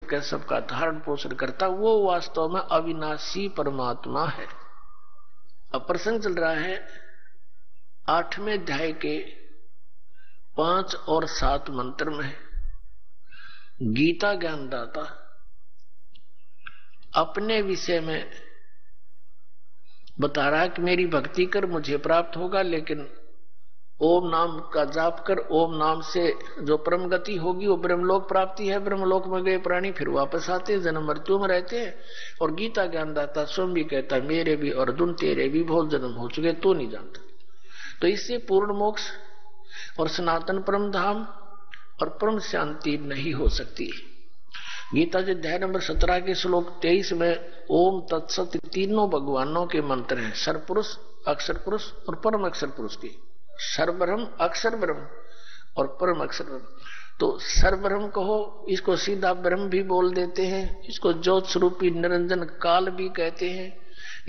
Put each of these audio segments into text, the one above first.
के सबका धारण पोषण करता, वो वास्तव में अविनाशी परमात्मा है। अब प्रसंग चल रहा है 8वें अध्याय के 5 और 7 मंत्र में। गीता ज्ञानदाता अपने विषय में बता रहा है कि मेरी भक्ति कर मुझे प्राप्त होगा, लेकिन ओम नाम का जाप कर, ओम नाम से जो परम गति होगी वो ब्रह्मलोक प्राप्ति है। ब्रह्मलोक में गए प्राणी फिर वापस आते हैं, जन्म मृत्यु में रहते हैं। और गीता ज्ञानदाता स्वयं भी कहता है मेरे भी अर्जुन तेरे भी बहुत जन्म हो चुके, तो नहीं जानता। तो इससे पूर्ण मोक्ष और सनातन परम धाम और परम शांति नहीं हो सकती। गीता जी अध्याय नंबर 17 के श्लोक 23 में ओम तत्सत तीनों भगवानों के मंत्र हैं, सर्वपुरुष, अक्षर पुरुष और परम अक्षर पुरुष की। सर्वब्रह्म, अक्षर ब्रह्म और परम अक्षर ब्रह्म। तो सर्वब्रह्म कहो, इसको सीधा ब्रह्म भी बोल देते हैं, इसको ज्योत स्वरूपी निरंजन काल भी कहते हैं।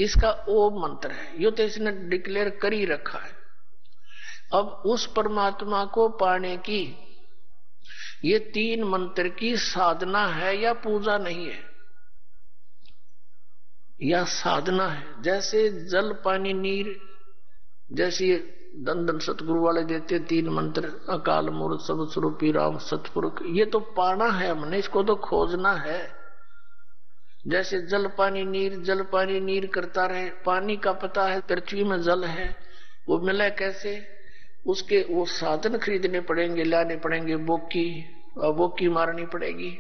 इसका ओम मंत्र है, यो तो इसने डिक्लेयर कर ही रखा है। अब उस परमात्मा को पाने की ये 3 मंत्र की साधना है या पूजा नहीं है, या साधना है। जैसे जल पानी नीर, जैसे दंदन सतगुरु वाले देते 3 मंत्र, अकाल मूर्त सब स्वरूपी राम सतपुरुष, ये तो पाना है हमने, इसको तो खोजना है। जैसे जल पानी नीर करता रहे, पानी का पता है पृथ्वी में जल है, वो मिले कैसे, उसके वो साधन खरीदने पड़ेंगे, लाने पड़ेंगे, बोकी मारनी पड़ेगी।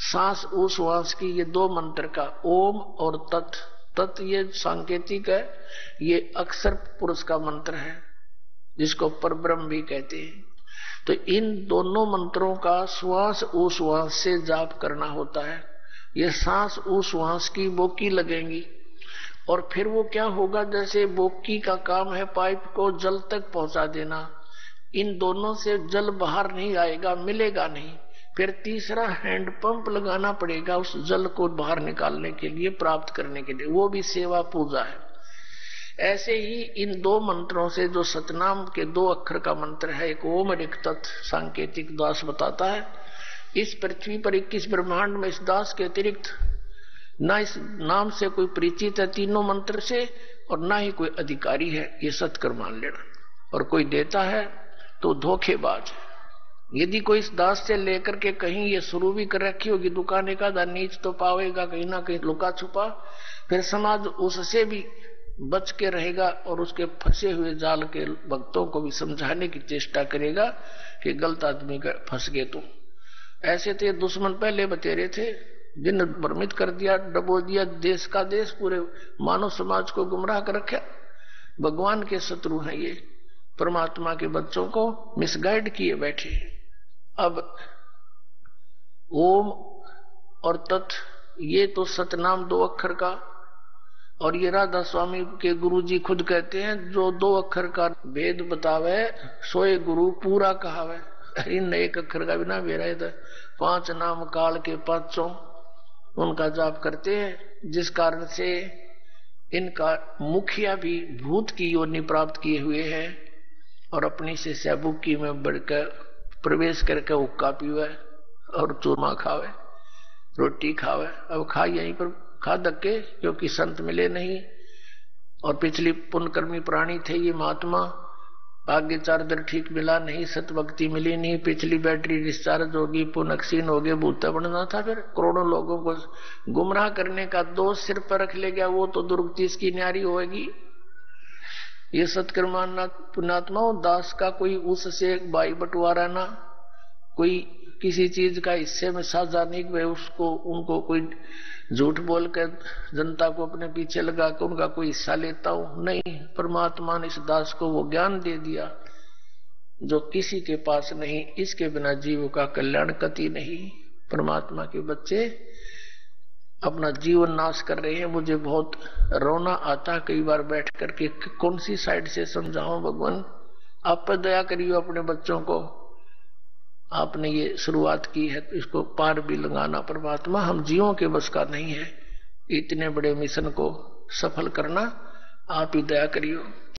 सांस उश्वास की, ये 2 मंत्र का ओम और तत् ये सांकेतिक है, ये अक्षर पुरुष का मंत्र है जिसको परब्रह्म भी कहते हैं। तो इन दोनों मंत्रों का श्वास उश्वास से जाप करना होता है। ये सांस उश्वास की बोकी लगेंगी और फिर वो क्या होगा, जैसे बोकी का काम है पाइप को जल तक पहुंचा देना, इन दोनों से जल बाहर नहीं आएगा, मिलेगा नहीं। फिर तीसरा हैंड पंप लगाना पड़ेगा उस जल को बाहर निकालने के लिए, प्राप्त करने के लिए, वो भी सेवा पूजा है। ऐसे ही इन 2 मंत्रों से, जो सतनाम के 2 अक्षर का मंत्र है, एक ओम और एक तत्, सांकेतिक दास बताता है इस पृथ्वी पर 21 ब्रह्मांड में इस दास के अतिरिक्त ना इस नाम से कोई परिचित है 3 मंत्र से, और ना ही कोई अधिकारी है, ये सत्कर मान लेना। और कोई देता है तो धोखेबाज है। यदि कोई इस दास से लेकर के कहीं ये शुरू भी कर रखी होगी दुकान का नीच तो पावेगा कहीं ना कहीं लुका छुपा, फिर समाज उससे भी बच के रहेगा और उसके फंसे हुए जाल के भक्तों को भी समझाने की चेष्टा करेगा कि गलत आदमी का फंस गए तुम। ऐसे तो ये दुश्मन पहले बतेरे थे, जिन भ्रमित कर दिया, डबो दिया देश का देश, पूरे मानव समाज को गुमराह कर रखा। भगवान के शत्रु हैं ये, परमात्मा के बच्चों को मिसगाइड किए बैठे। अब ओम और तत्, ये तो सतनाम 2 अक्षर का, और ये राधा स्वामी के गुरुजी खुद कहते हैं जो 2 अक्षर का भेद बतावे सोए गुरु पूरा कहावे। इन 1 अक्षर का बिना मेरा 5 नाम काल के 5 उनका जाप करते हैं, जिस कारण से इनका मुखिया भी भूत की योनि प्राप्त किए हुए हैं और अपनी से सैबुकी में बढ़कर प्रवेश करके हुक्का पीवे और चूरमा खावे, रोटी खावे। अब खा यहीं पर खा धक्के, क्योंकि संत मिले नहीं और पिछली पुण्यकर्मी प्राणी थे ये महात्मा, आगे चार्जर ठीक मिला नहीं, सतभक्ति मिली नहीं, पिछली बैटरी डिस्चार्ज होगी, पुनक्षीण हो गए, भूता बनना था। फिर करोड़ों लोगों को गुमराह करने का दोष सिर पर रख ले गया, वो तो दुर्गति इसकी न्यारी होगी। ये सत्कर्माना पुण्यात्मा दास का कोई उससे भाई बंटवारा ना, कोई किसी चीज का हिस्से में साझा नहीं, वे उसको उनको कोई झूठ बोलकर जनता को अपने पीछे लगा कर उनका कोई हिस्सा लेता हूं, नहीं। परमात्मा ने इस दास को वो ज्ञान दे दिया जो किसी के पास नहीं, इसके बिना जीव का कल्याण कति नहीं। परमात्मा के बच्चे अपना जीवन नाश कर रहे हैं। मुझे बहुत रोना आता कई बार बैठ करके, कौन सी साइड से समझाऊं भगवान, आप पर दया करिए, अपने बच्चों को आपने ये शुरुआत की है तो इसको पार भी लगाना। परमात्मा हम जीवों के बस का नहीं है, इतने बड़े मिशन को सफल करना, आप ही दया करियो।